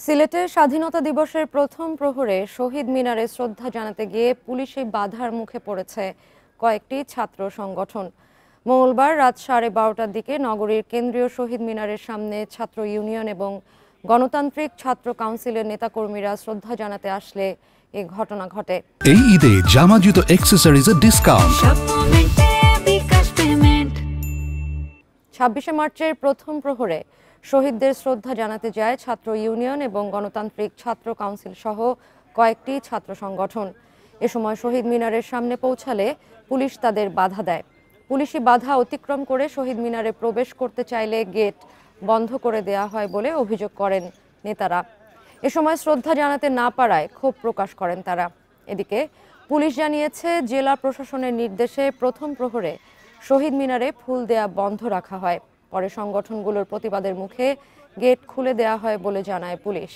সিলেটে স্বাধীনতা দিবসের প্রথম প্রহরে শহীদ মিনারে শ্রদ্ধা জানাতে গিয়ে পুলিশি বাধার মুখে পড়েছে কয়েকটি ছাত্র সংগঠন। মঙ্গলবার রাত 12:30টার দিকে নগরীর কেন্দ্রীয় শহীদ মিনারের সামনে ছাত্র ইউনিয়ন এবং গণতান্ত্রিক ছাত্র কাউন্সিলের নেতাকর্মীরা শ্রদ্ধা জানাতে আসলে এ ঘটনা ঘটে। এই ঈদে জামা জুতো অ্যাক্সেসরিজের ডিসকাউন্ট। 26শে মার্চের প্রথম প্রহরে শহীদদের শ্রদ্ধা জানাতে যায় ছাত্র ইউনিয়ন এবং গণতান্ত্রিক ছাত্র কাউন্সিল সহ কয়েকটি ছাত্র সংগঠন। এ সময় শহীদ মিনারের সামনে পৌঁছালে পুলিশ তাদের বাধা দেয়। পুলিশি বাধা অতিক্রম করে শহীদ মিনারে প্রবেশ করতে চাইলে গেট বন্ধ করে দেয়া হয় বলে অভিযোগ করেন নেতারা। এ সময় শ্রদ্ধা জানাতে না পারায় ক্ষোভ প্রকাশ করেন তারা। এদিকে পুলিশ জানিয়েছে, জেলা প্রশাসনের নির্দেশে প্রথম প্রহরে শহীদ মিনারে ফুল দেয়া বন্ধ রাখা হয়। পরে সংগঠনগুলোর প্রতিবাদের মুখে গেট খুলে দেয়া হয় বলে জানায় পুলিশ।